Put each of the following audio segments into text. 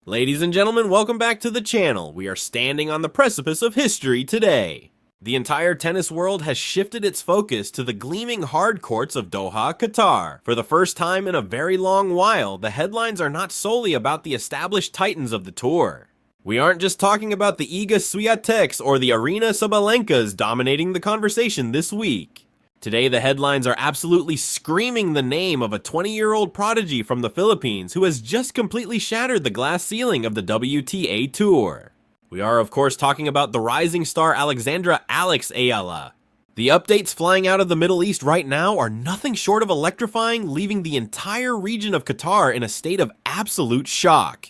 Ladies and gentlemen, welcome back to the channel. We are standing on the precipice of history today. The entire tennis world has shifted its focus to the gleaming hard courts of Doha, Qatar. For the first time in a very long while, the headlines are not solely about the established titans of the tour. We aren't just talking about the Iga Swiatek's or the Arena Sabalenkas dominating the conversation this week. Today, the headlines are absolutely screaming the name of a 20-year-old prodigy from the Philippines who has just completely shattered the glass ceiling of the WTA Tour. We are, of course, talking about the rising star Alexandra Eala. The updates flying out of the Middle East right now are nothing short of electrifying, leaving the entire region of Qatar in a state of absolute shock.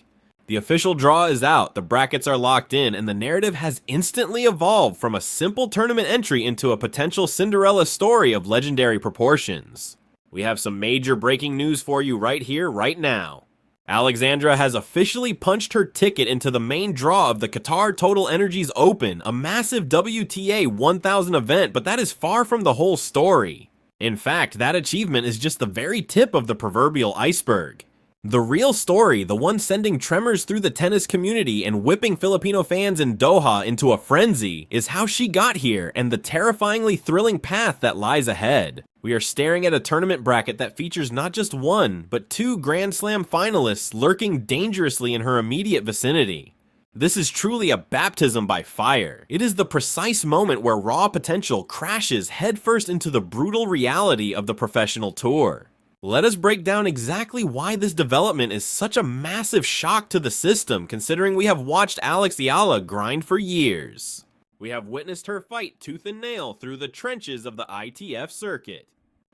The official draw is out, the brackets are locked in, and the narrative has instantly evolved from a simple tournament entry into a potential Cinderella story of legendary proportions. We have some major breaking news for you right here, right now. Alexandra has officially punched her ticket into the main draw of the Qatar TotalEnergies Open, a massive WTA 1000 event, but that is far from the whole story. In fact, that achievement is just the very tip of the proverbial iceberg. The real story, the one sending tremors through the tennis community and whipping Filipino fans in Doha into a frenzy, is how she got here and the terrifyingly thrilling path that lies ahead. We are staring at a tournament bracket that features not just one, but two Grand Slam finalists lurking dangerously in her immediate vicinity. This is truly a baptism by fire. It is the precise moment where raw potential crashes headfirst into the brutal reality of the professional tour. Let us break down exactly why this development is such a massive shock to the system, considering we have watched Alexandra Eala grind for years. We have witnessed her fight tooth and nail through the trenches of the ITF circuit.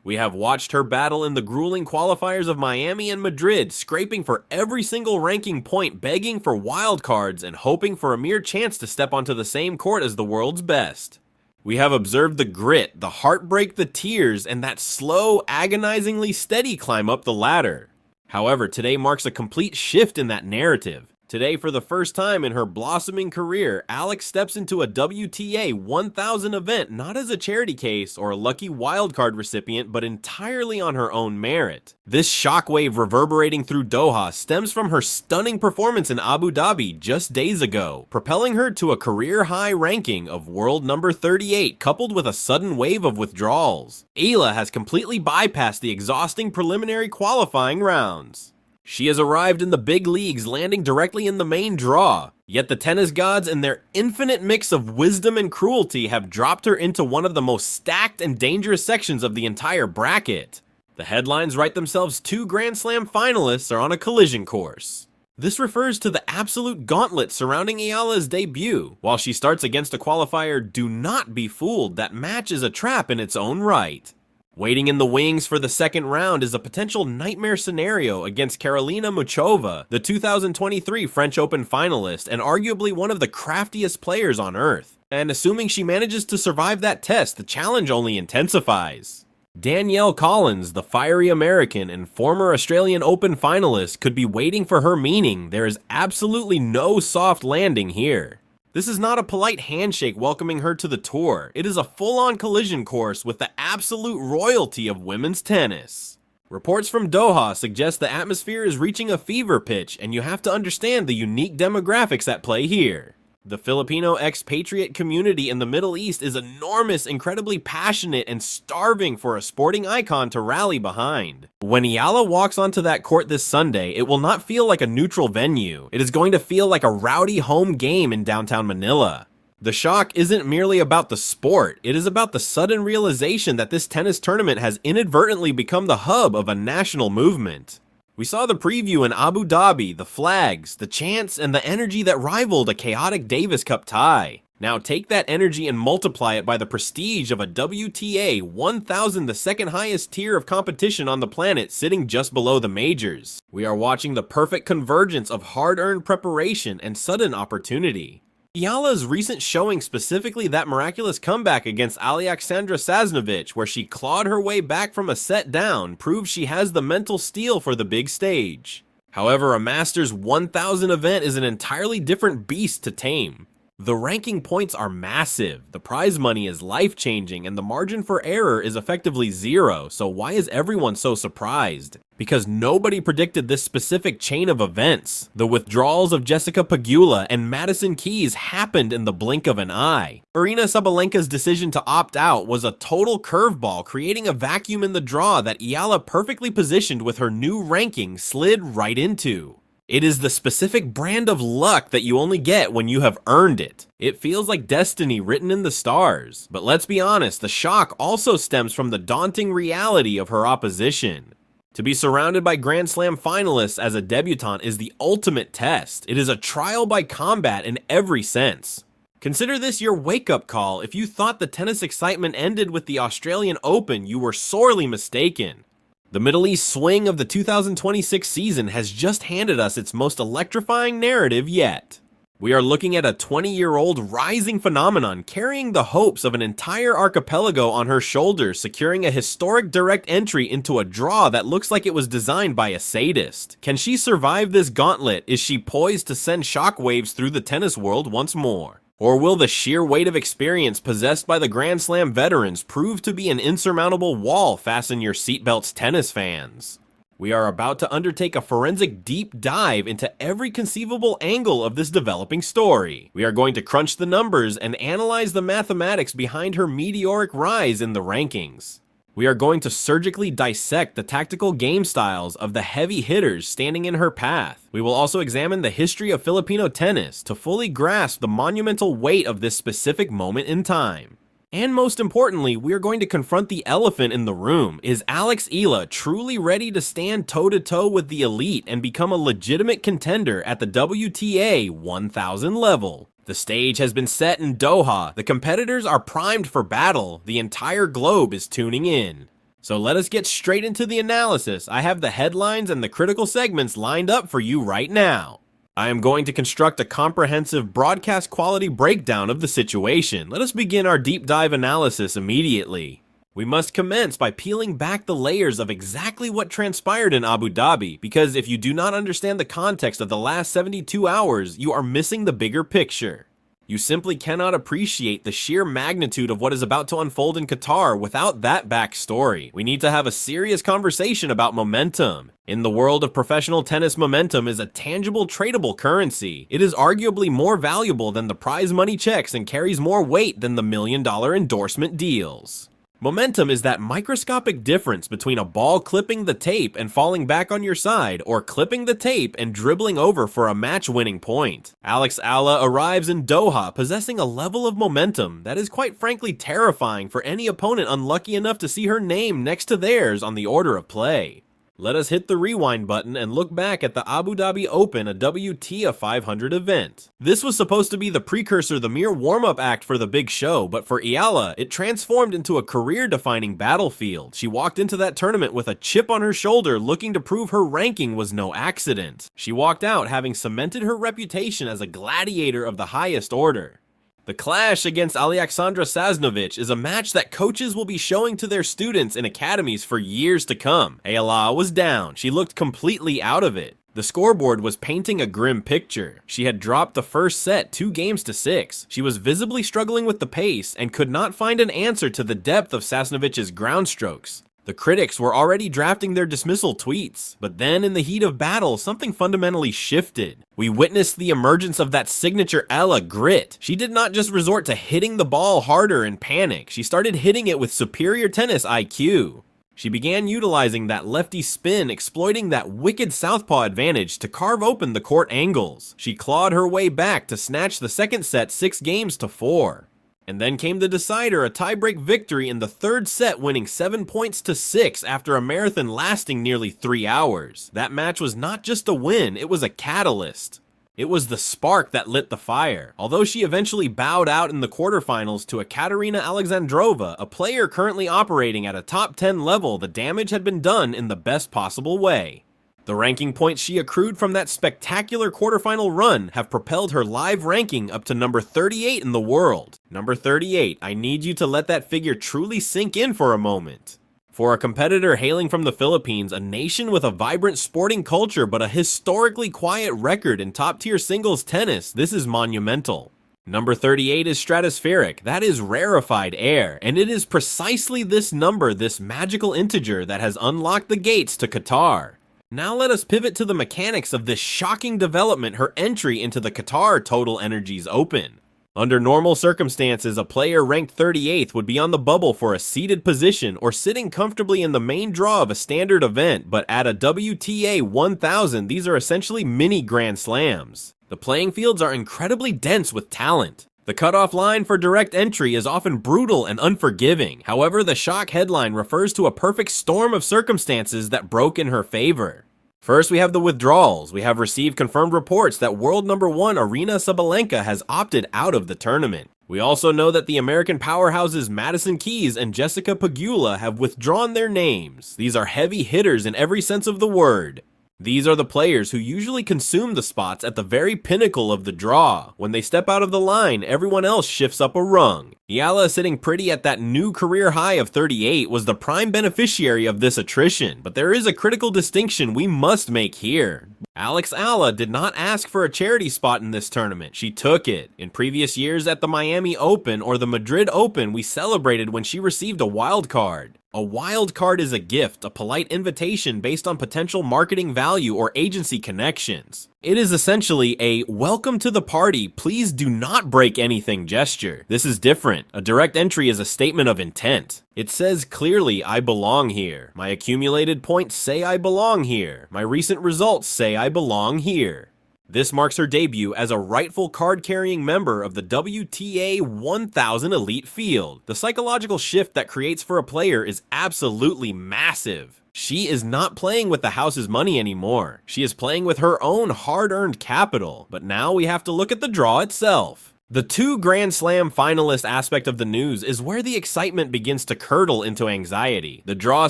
We have watched her battle in the grueling qualifiers of Miami and Madrid, scraping for every single ranking point, begging for wildcards and hoping for a mere chance to step onto the same court as the world's best. We have observed the grit, the heartbreak, the tears, and that slow, agonizingly steady climb up the ladder. However, today marks a complete shift in that narrative. Today, for the first time in her blossoming career, Alex steps into a WTA 1000 event not as a charity case or a lucky wildcard recipient, but entirely on her own merit. This shockwave reverberating through Doha stems from her stunning performance in Abu Dhabi just days ago, propelling her to a career-high ranking of world number 38, coupled with a sudden wave of withdrawals. Eala has completely bypassed the exhausting preliminary qualifying rounds. She has arrived in the big leagues, landing directly in the main draw. Yet the tennis gods and their infinite mix of wisdom and cruelty have dropped her into one of the most stacked and dangerous sections of the entire bracket. The headlines write themselves: two Grand Slam finalists are on a collision course. This refers to the absolute gauntlet surrounding Eala's debut. While she starts against a qualifier, do not be fooled, that match is a trap in its own right. Waiting in the wings for the second round is a potential nightmare scenario against Karolina Muchova, the 2023 French Open finalist and arguably one of the craftiest players on earth. And assuming she manages to survive that test, the challenge only intensifies. Danielle Collins, the fiery American and former Australian Open finalist, could be waiting for her, meaning there is absolutely no soft landing here. This is not a polite handshake welcoming her to the tour. It is a full-on collision course with the absolute royalty of women's tennis. Reports from Doha suggest the atmosphere is reaching a fever pitch, and you have to understand the unique demographics at play here. The Filipino expatriate community in the Middle East is enormous, incredibly passionate, and starving for a sporting icon to rally behind. When Eala walks onto that court this Sunday, it will not feel like a neutral venue. It is going to feel like a rowdy home game in downtown Manila. The shock isn't merely about the sport, it is about the sudden realization that this tennis tournament has inadvertently become the hub of a national movement. We saw the preview in Abu Dhabi, the flags, the chants, and the energy that rivaled a chaotic Davis Cup tie. Now take that energy and multiply it by the prestige of a WTA 1000, the second highest tier of competition on the planet, sitting just below the majors. We are watching the perfect convergence of hard-earned preparation and sudden opportunity. Eala's recent showing, specifically that miraculous comeback against Alexandra Sasnovich, where she clawed her way back from a set down, proves she has the mental steel for the big stage. However, a Masters 1000 event is an entirely different beast to tame. The ranking points are massive, the prize money is life-changing, and the margin for error is effectively zero, so why is everyone so surprised? Because nobody predicted this specific chain of events. The withdrawals of Jessica Pegula and Madison Keys happened in the blink of an eye. Aryna Sabalenka's decision to opt out was a total curveball, creating a vacuum in the draw that Eala, perfectly positioned with her new ranking, slid right into. It is the specific brand of luck that you only get when you have earned it. It feels like destiny written in the stars. But let's be honest, the shock also stems from the daunting reality of her opposition. To be surrounded by Grand Slam finalists as a debutante is the ultimate test. It is a trial by combat in every sense. Consider this your wake-up call. If you thought the tennis excitement ended with the Australian Open, you were sorely mistaken. The Middle East swing of the 2026 season has just handed us its most electrifying narrative yet. We are looking at a 20-year-old rising phenomenon carrying the hopes of an entire archipelago on her shoulders, securing a historic direct entry into a draw that looks like it was designed by a sadist. Can she survive this gauntlet? Is she poised to send shockwaves through the tennis world once more? Or will the sheer weight of experience possessed by the Grand Slam veterans prove to be an insurmountable wall? Fasten your seatbelts, tennis fans. We are about to undertake a forensic deep dive into every conceivable angle of this developing story. We are going to crunch the numbers and analyze the mathematics behind her meteoric rise in the rankings. We are going to surgically dissect the tactical game styles of the heavy hitters standing in her path. We will also examine the history of Filipino tennis to fully grasp the monumental weight of this specific moment in time. And most importantly, we are going to confront the elephant in the room. Is Alex Eala truly ready to stand toe-to-toe with the elite and become a legitimate contender at the WTA 1000 level? The stage has been set in Doha, the competitors are primed for battle, the entire globe is tuning in. So let us get straight into the analysis. I have the headlines and the critical segments lined up for you right now. I am going to construct a comprehensive broadcast quality breakdown of the situation. Let us begin our deep dive analysis immediately. We must commence by peeling back the layers of exactly what transpired in Abu Dhabi, because if you do not understand the context of the last 72 hours, you are missing the bigger picture. You simply cannot appreciate the sheer magnitude of what is about to unfold in Qatar without that backstory. We need to have a serious conversation about momentum. In the world of professional tennis, momentum is a tangible, tradable currency. It is arguably more valuable than the prize money checks and carries more weight than the million-dollar endorsement deals. Momentum is that microscopic difference between a ball clipping the tape and falling back on your side, or clipping the tape and dribbling over for a match-winning point. Alexandra Eala arrives in Doha possessing a level of momentum that is quite frankly terrifying for any opponent unlucky enough to see her name next to theirs on the order of play. Let us hit the rewind button and look back at the Abu Dhabi Open, a WTA 500 event. This was supposed to be the precursor, the mere warm-up act for the big show, but for Eala, it transformed into a career-defining battlefield. She walked into that tournament with a chip on her shoulder, looking to prove her ranking was no accident. She walked out having cemented her reputation as a gladiator of the highest order. The clash against Alexandra Sasnovich is a match that coaches will be showing to their students in academies for years to come. Eala was down. She looked completely out of it. The scoreboard was painting a grim picture. She had dropped the first set 2-6. She was visibly struggling with the pace and could not find an answer to the depth of Sasnovich's ground strokes. The critics were already drafting their dismissal tweets, but then in the heat of battle, something fundamentally shifted. We witnessed the emergence of that signature Eala grit. She did not just resort to hitting the ball harder in panic, she started hitting it with superior tennis IQ. She began utilizing that lefty spin, exploiting that wicked southpaw advantage to carve open the court angles. She clawed her way back to snatch the second set 6-4. And then came the decider, a tiebreak victory in the third set, winning 7 points to 6 after a marathon lasting nearly 3 hours. That match was not just a win, it was a catalyst. It was the spark that lit the fire. Although she eventually bowed out in the quarterfinals to a Karolina Alexandrova, a player currently operating at a top 10 level, the damage had been done in the best possible way. The ranking points she accrued from that spectacular quarterfinal run have propelled her live ranking up to number 38 in the world. Number 38, I need you to let that figure truly sink in for a moment. For a competitor hailing from the Philippines, a nation with a vibrant sporting culture but a historically quiet record in top-tier singles tennis, this is monumental. Number 38 is stratospheric. That is rarefied air, and it is precisely this number, this magical integer, that has unlocked the gates to Qatar. Now let us pivot to the mechanics of this shocking development, her entry into the Qatar TotalEnergies Open. Under normal circumstances, a player ranked 38th would be on the bubble for a seated position or sitting comfortably in the main draw of a standard event, but at a WTA 1000, these are essentially mini Grand Slams. The playing fields are incredibly dense with talent. The cutoff line for direct entry is often brutal and unforgiving. However, the shock headline refers to a perfect storm of circumstances that broke in her favor. First, we have the withdrawals. We have received confirmed reports that world number 1 Aryna Sabalenka has opted out of the tournament. We also know that the American powerhouses Madison Keys and Jessica Pegula have withdrawn their names. These are heavy hitters in every sense of the word. These are the players who usually consume the spots at the very pinnacle of the draw. When they step out of the line, everyone else shifts up a rung. Eala, sitting pretty at that new career high of 38, was the prime beneficiary of this attrition, but there is a critical distinction we must make here. Alexandra Eala did not ask for a charity spot in this tournament, she took it. In previous years at the Miami Open or the Madrid Open, we celebrated when she received a wild card. A wild card is a gift, a polite invitation based on potential marketing value or agency connections. It is essentially a welcome to the party, please do not break anything gesture. This is different. A direct entry is a statement of intent. It says clearly, I belong here. My accumulated points say I belong here. My recent results say I belong here. This marks her debut as a rightful card-carrying member of the WTA 1000 elite field. The psychological shift that creates for a player is absolutely massive. She is not playing with the house's money anymore. She is playing with her own hard-earned capital. But now we have to look at the draw itself. The 2 Grand Slam finalist aspect of the news is where the excitement begins to curdle into anxiety. The draw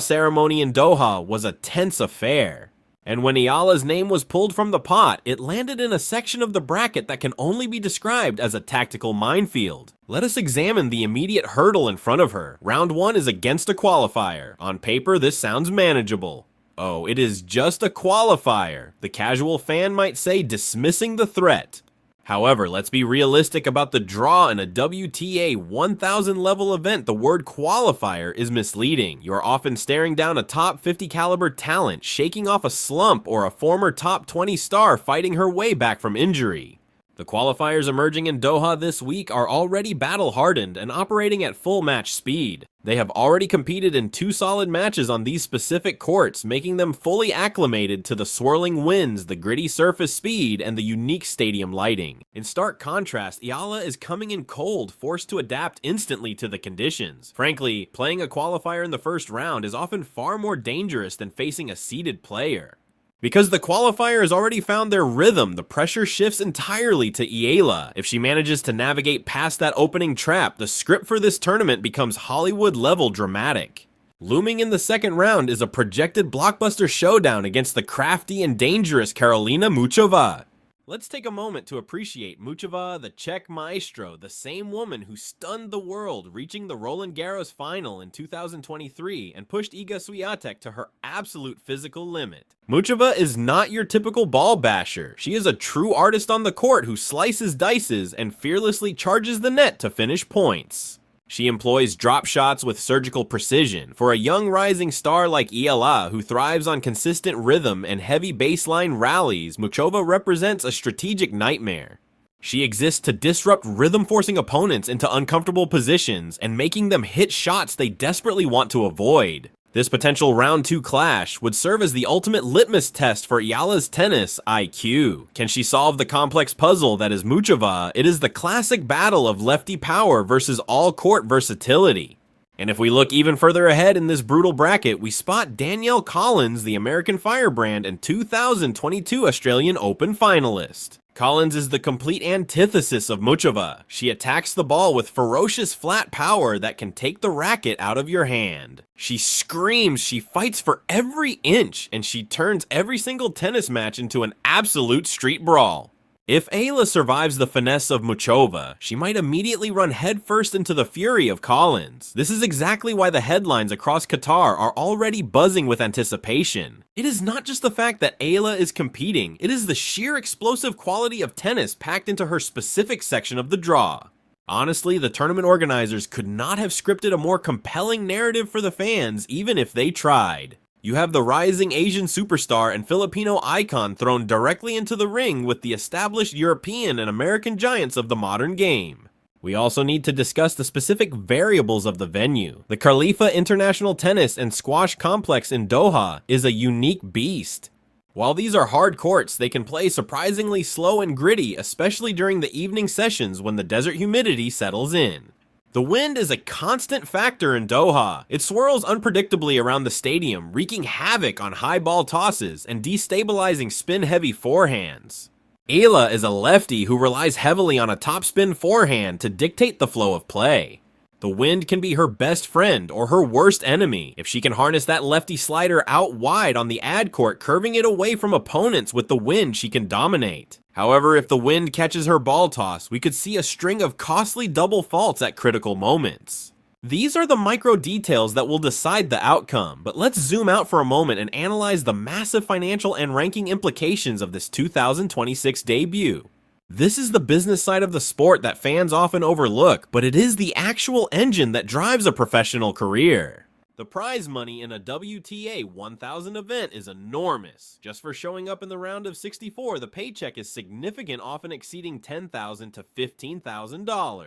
ceremony in Doha was a tense affair. And when Eala's name was pulled from the pot, it landed in a section of the bracket that can only be described as a tactical minefield. Let us examine the immediate hurdle in front of her. Round 1 is against a qualifier. On paper, this sounds manageable. Oh, it is just a qualifier. The casual fan might say dismissing the threat. However, let's be realistic about the draw in a WTA 1000 level event. The word qualifier is misleading. You are often staring down a top 50 caliber talent, shaking off a slump, or a former top 20 star fighting her way back from injury. The qualifiers emerging in Doha this week are already battle-hardened and operating at full match speed. They have already competed in 2 solid matches on these specific courts, making them fully acclimated to the swirling winds, the gritty surface speed, and the unique stadium lighting. In stark contrast, Eala is coming in cold, forced to adapt instantly to the conditions. Frankly, playing a qualifier in the first round is often far more dangerous than facing a seeded player. Because the qualifier has already found their rhythm, the pressure shifts entirely to Eala. If she manages to navigate past that opening trap, the script for this tournament becomes Hollywood-level dramatic. Looming in the second round is a projected blockbuster showdown against the crafty and dangerous Karolina Muchova. Let's take a moment to appreciate Muchova, the Czech maestro, the same woman who stunned the world, reaching the Roland Garros final in 2023 and pushed Iga Swiatek to her absolute physical limit. Muchova is not your typical ball basher. She is a true artist on the court who slices dices and fearlessly charges the net to finish points. She employs drop shots with surgical precision. For a young rising star like Eala, who thrives on consistent rhythm and heavy baseline rallies, Muchova represents a strategic nightmare. She exists to disrupt rhythm-forcing opponents into uncomfortable positions and making them hit shots they desperately want to avoid. This potential round 2 clash would serve as the ultimate litmus test for Eala's tennis IQ. Can she solve the complex puzzle that is Muchova? It is the classic battle of lefty power versus all-court versatility. And if we look even further ahead in this brutal bracket, we spot Danielle Collins, the American firebrand and 2022 Australian Open finalist. Collins is the complete antithesis of Muchova. She attacks the ball with ferocious flat power that can take the racket out of your hand. She screams, she fights for every inch, and she turns every single tennis match into an absolute street brawl. If Eala survives the finesse of Muchova, she might immediately run headfirst into the fury of Collins. This is exactly why the headlines across Qatar are already buzzing with anticipation. It is not just the fact that Eala is competing, it is the sheer explosive quality of tennis packed into her specific section of the draw. Honestly, the tournament organizers could not have scripted a more compelling narrative for the fans, even if they tried. You have the rising Asian superstar and Filipino icon thrown directly into the ring with the established European and American giants of the modern game. We also need to discuss the specific variables of the venue. The Khalifa International Tennis and Squash Complex in Doha is a unique beast. While these are hard courts, they can play surprisingly slow and gritty, especially during the evening sessions when the desert humidity settles in. The wind is a constant factor in Doha. It swirls unpredictably around the stadium, wreaking havoc on high ball tosses and destabilizing spin-heavy forehands. Eala is a lefty who relies heavily on a topspin forehand to dictate the flow of play. The wind can be her best friend or her worst enemy if she can harness that lefty slider out wide on the ad court, curving it away from opponents. With the wind, she can dominate. However, if the wind catches her ball toss, we could see a string of costly double faults at critical moments. These are the micro details that will decide the outcome, but let's zoom out for a moment and analyze the massive financial and ranking implications of this 2026 debut. This is the business side of the sport that fans often overlook, but it is the actual engine that drives a professional career. The prize money in a WTA 1000 event is enormous. Just for showing up in the round of 64, the paycheck is significant, often exceeding $10,000 to $15,000.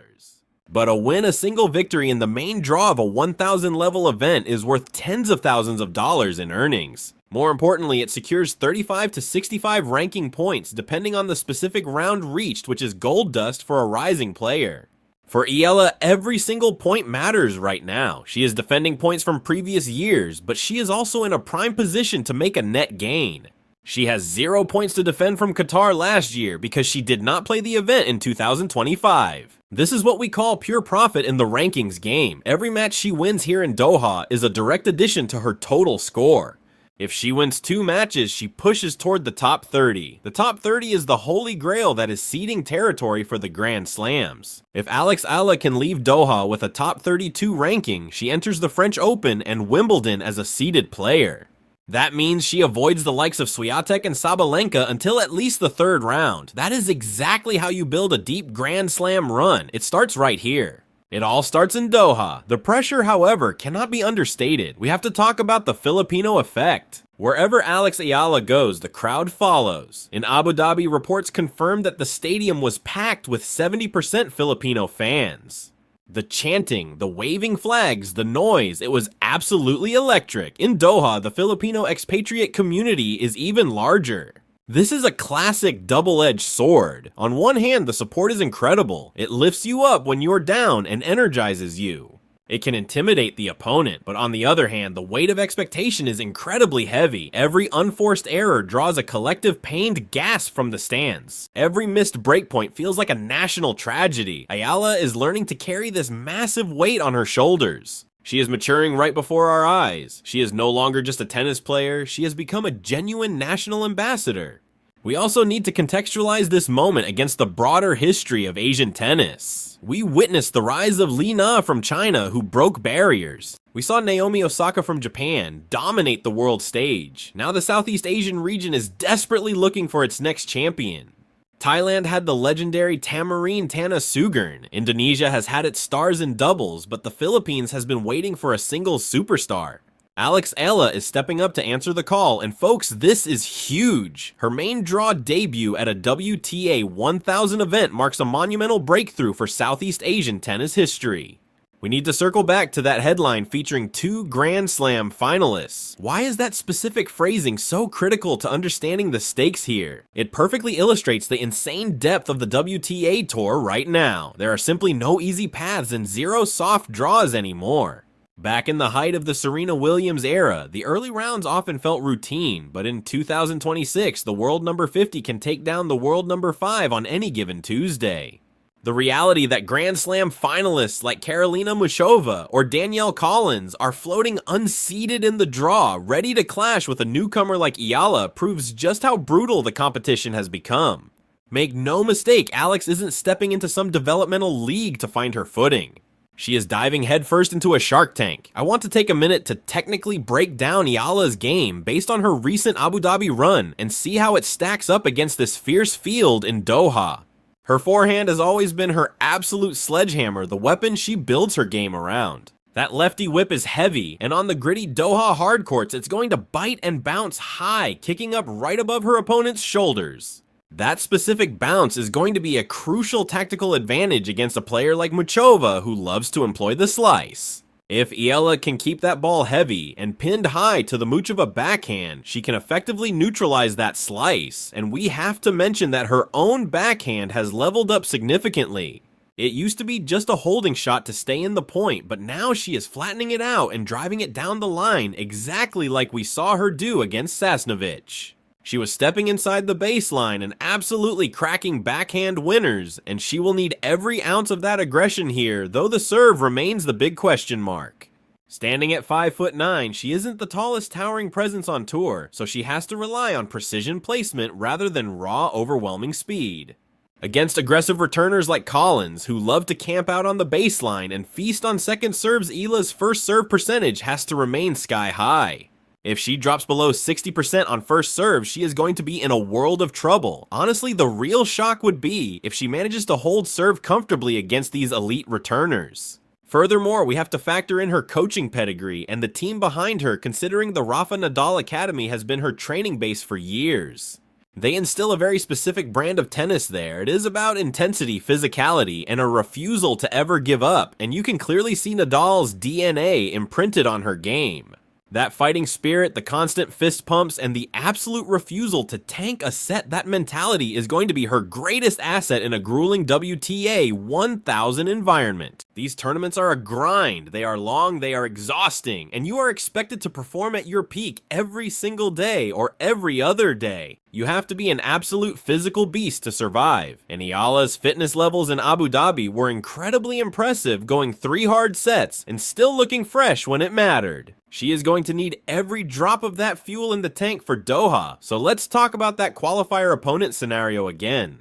But a single victory in the main draw of a 1000 level event is worth tens of thousands of dollars in earnings. More importantly, it secures 35 to 65 ranking points depending on the specific round reached, which is gold dust for a rising player. For Eala, every single point matters right now. She is defending points from previous years, but she is also in a prime position to make a net gain. She has 0 points to defend from Qatar last year because she did not play the event in 2025. This is what we call pure profit in the rankings game. Every match she wins here in Doha is a direct addition to her total score. If she wins 2 matches, she pushes toward the top 30. The top 30 is the holy grail that is seeding territory for the Grand Slams. If Alexandra Eala can leave Doha with a top 32 ranking, she enters the French Open and Wimbledon as a seeded player. That means she avoids the likes of Swiatek and Sabalenka until at least the 3rd round. That is exactly how you build a deep Grand Slam run. It starts right here. It all starts in Doha. The pressure, however, cannot be understated. We have to talk about the Filipino effect. Wherever Alexandra Eala goes, the crowd follows. In Abu Dhabi, reports confirmed that the stadium was packed with 70% Filipino fans. The chanting, the waving flags, the noise, it was absolutely electric. In Doha, the Filipino expatriate community is even larger. This is a classic double-edged sword. On one hand, the support is incredible. It lifts you up when you're down and energizes you. It can intimidate the opponent, but on the other hand, the weight of expectation is incredibly heavy. Every unforced error draws a collective pained gasp from the stands. Every missed breakpoint feels like a national tragedy. Eala is learning to carry this massive weight on her shoulders. She is maturing right before our eyes. She is no longer just a tennis player, she has become a genuine national ambassador. We also need to contextualize this moment against the broader history of Asian tennis. We witnessed the rise of Li Na from China, who broke barriers. We saw Naomi Osaka from Japan dominate the world stage. Now the Southeast Asian region is desperately looking for its next champion. Thailand had the legendary Tamarine Tana Sugurn. Indonesia has had its stars in doubles, but the Philippines has been waiting for a singles superstar. Alexandra Eala is stepping up to answer the call, and folks, this is huge. Her main draw debut at a WTA 1000 event marks a monumental breakthrough for Southeast Asian tennis history. We need to circle back to that headline featuring 2 Grand Slam finalists. Why is that specific phrasing so critical to understanding the stakes here? It perfectly illustrates the insane depth of the WTA tour right now. There are simply no easy paths and 0 soft draws anymore. Back in the height of the Serena Williams era, the early rounds often felt routine, but in 2026, the world number 50 can take down the world number 5 on any given Tuesday. The reality that Grand Slam finalists like Karolina Muchova or Danielle Collins are floating unseeded in the draw, ready to clash with a newcomer like Eala, proves just how brutal the competition has become. Make no mistake, Alex isn't stepping into some developmental league to find her footing. She is diving headfirst into a shark tank. I want to take a minute to technically break down Eala's game based on her recent Abu Dhabi run and see how it stacks up against this fierce field in Doha. Her forehand has always been her absolute sledgehammer, the weapon she builds her game around. That lefty whip is heavy, and on the gritty Doha hard courts, it's going to bite and bounce high, kicking up right above her opponent's shoulders. That specific bounce is going to be a crucial tactical advantage against a player like Muchova, who loves to employ the slice. If Eala can keep that ball heavy and pinned high to the Muchova backhand, she can effectively neutralize that slice, and we have to mention that her own backhand has leveled up significantly. It used to be just a holding shot to stay in the point, but now she is flattening it out and driving it down the line exactly like we saw her do against Sasnovich. She was stepping inside the baseline and absolutely cracking backhand winners, and she will need every ounce of that aggression here, though the serve remains the big question mark. Standing at 5'9", she isn't the tallest towering presence on tour, so she has to rely on precision placement rather than raw, overwhelming speed. Against aggressive returners like Collins, who love to camp out on the baseline and feast on second serves, Eala's first serve percentage has to remain sky high. If she drops below 60% on first serve, she is going to be in a world of trouble. Honestly, the real shock would be if she manages to hold serve comfortably against these elite returners. Furthermore, we have to factor in her coaching pedigree and the team behind her, considering the Rafa Nadal Academy has been her training base for years. They instill a very specific brand of tennis there. It is about intensity, physicality, and a refusal to ever give up, and you can clearly see Nadal's DNA imprinted on her game. That fighting spirit, the constant fist pumps, and the absolute refusal to tank a set, that mentality is going to be her greatest asset in a grueling WTA 1000 environment. These tournaments are a grind, they are long, they are exhausting, and you are expected to perform at your peak every single day or every other day. You have to be an absolute physical beast to survive, and Eala's fitness levels in Abu Dhabi were incredibly impressive, going 3 hard sets and still looking fresh when it mattered. She is going to need every drop of that fuel in the tank for Doha, so let's talk about that qualifier opponent scenario again.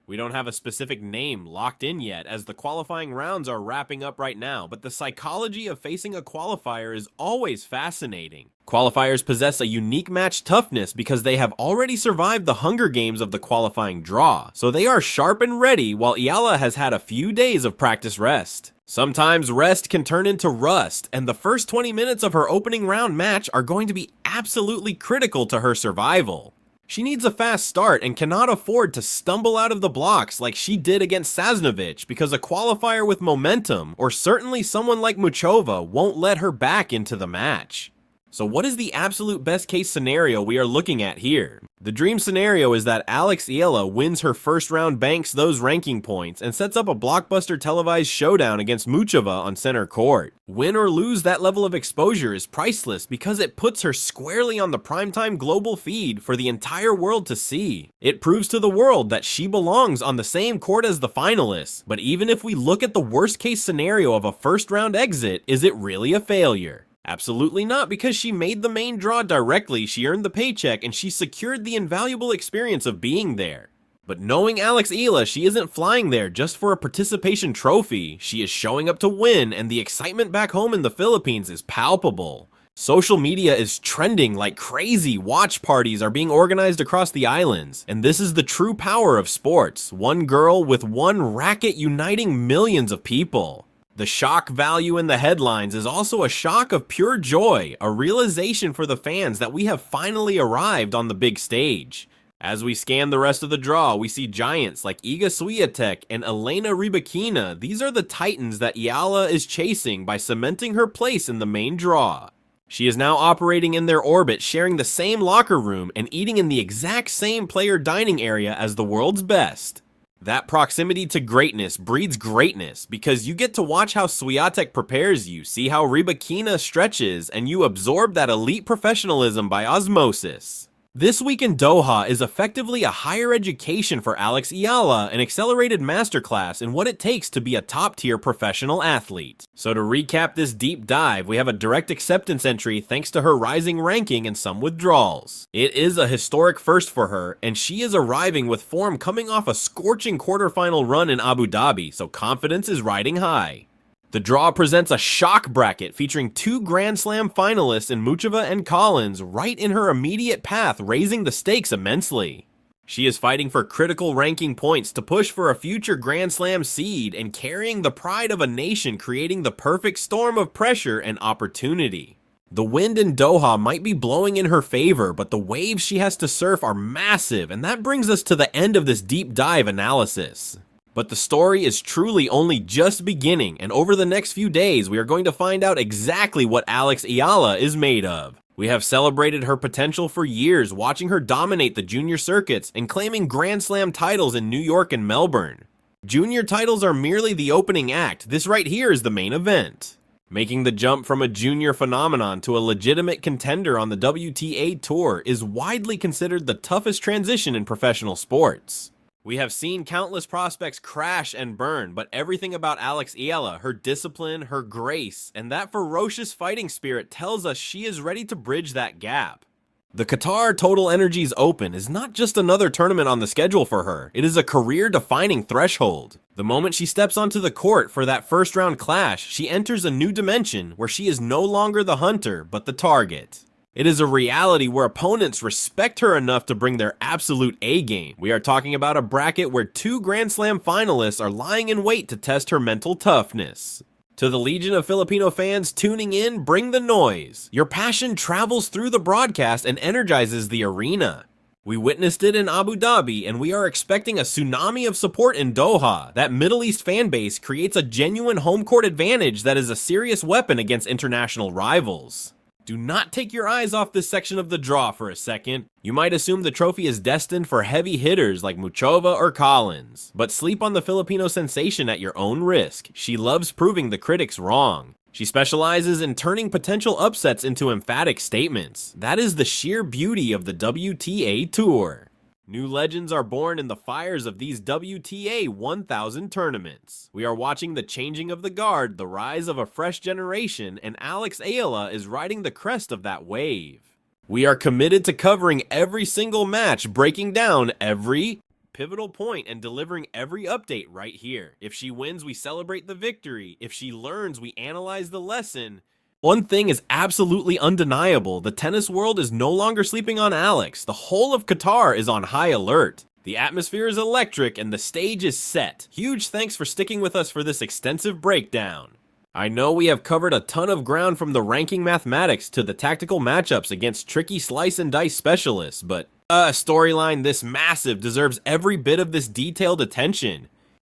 We don't have a specific name locked in yet, as the qualifying rounds are wrapping up right now, but the psychology of facing a qualifier is always fascinating. Qualifiers possess a unique match toughness because they have already survived the Hunger Games of the qualifying draw, so they are sharp and ready while Eala has had a few days of practice rest. Sometimes rest can turn into rust, and the first 20 minutes of her opening round match are going to be absolutely critical to her survival. She needs a fast start and cannot afford to stumble out of the blocks like she did against Sasnovich, because a qualifier with momentum, or certainly someone like Muchova, won't let her back into the match. So what is the absolute best case scenario we are looking at here? The dream scenario is that Alex Eala wins her first round, banks those ranking points, and sets up a blockbuster televised showdown against Muchova on center court. Win or lose, that level of exposure is priceless because it puts her squarely on the primetime global feed for the entire world to see. It proves to the world that she belongs on the same court as the finalists, but even if we look at the worst case scenario of a first round exit, is it really a failure? Absolutely not, because she made the main draw directly, she earned the paycheck, and she secured the invaluable experience of being there. But knowing Alex Eala, she isn't flying there just for a participation trophy. She is showing up to win, and the excitement back home in the Philippines is palpable. Social media is trending like crazy. Watch parties are being organized across the islands, and this is the true power of sports. One girl with one racket uniting millions of people. The shock value in the headlines is also a shock of pure joy, a realization for the fans that we have finally arrived on the big stage. As we scan the rest of the draw, we see giants like Iga Swiatek and Elena Rybakina. These are the titans that Eala is chasing by cementing her place in the main draw. She is now operating in their orbit, sharing the same locker room and eating in the exact same player dining area as the world's best. That proximity to greatness breeds greatness, because you get to watch how Swiatek prepares you, see how Rybakina stretches, and you absorb that elite professionalism by osmosis. This week in Doha is effectively a higher education for Alex Eala, an accelerated masterclass in what it takes to be a top-tier professional athlete. So to recap this deep dive, we have a direct acceptance entry thanks to her rising ranking and some withdrawals. It is a historic first for her, and she is arriving with form coming off a scorching quarterfinal run in Abu Dhabi, so confidence is riding high. The draw presents a shock bracket featuring 2 Grand Slam finalists in Muchova and Collins right in her immediate path, raising the stakes immensely. She is fighting for critical ranking points to push for a future Grand Slam seed and carrying the pride of a nation, creating the perfect storm of pressure and opportunity. The wind in Doha might be blowing in her favor, but the waves she has to surf are massive, and that brings us to the end of this deep dive analysis. But the story is truly only just beginning, and over the next few days we are going to find out exactly what Alex Eala is made of. We have celebrated her potential for years, watching her dominate the junior circuits and claiming Grand Slam titles in New York and Melbourne. Junior titles are merely the opening act, this right here is the main event. Making the jump from a junior phenomenon to a legitimate contender on the WTA Tour is widely considered the toughest transition in professional sports. We have seen countless prospects crash and burn, but everything about Alex Eala, her discipline, her grace, and that ferocious fighting spirit tells us she is ready to bridge that gap. The Qatar TotalEnergies Open is not just another tournament on the schedule for her, it is a career-defining threshold. The moment she steps onto the court for that first-round clash, she enters a new dimension where she is no longer the hunter, but the target. It is a reality where opponents respect her enough to bring their absolute A-game. We are talking about a bracket where 2 Grand Slam finalists are lying in wait to test her mental toughness. To the legion of Filipino fans tuning in, bring the noise. Your passion travels through the broadcast and energizes the arena. We witnessed it in Abu Dhabi, and we are expecting a tsunami of support in Doha. That Middle East fan base creates a genuine home court advantage that is a serious weapon against international rivals. Do not take your eyes off this section of the draw for a second. You might assume the trophy is destined for heavy hitters like Muchova or Collins, but sleep on the Filipino sensation at your own risk. She loves proving the critics wrong. She specializes in turning potential upsets into emphatic statements. That is the sheer beauty of the WTA Tour. New legends are born in the fires of these WTA 1000 tournaments. We are watching the changing of the guard, the rise of a fresh generation, and Alex Eala is riding the crest of that wave. We are committed to covering every single match, breaking down every pivotal point and delivering every update right here. If she wins, we celebrate the victory. If she learns, we analyze the lesson. One thing is absolutely undeniable, the tennis world is no longer sleeping on Alex. The whole of Qatar is on high alert. The atmosphere is electric and the stage is set. Huge thanks for sticking with us for this extensive breakdown. I know we have covered a ton of ground from the ranking mathematics to the tactical matchups against tricky slice and dice specialists, but a storyline this massive deserves every bit of this detailed attention.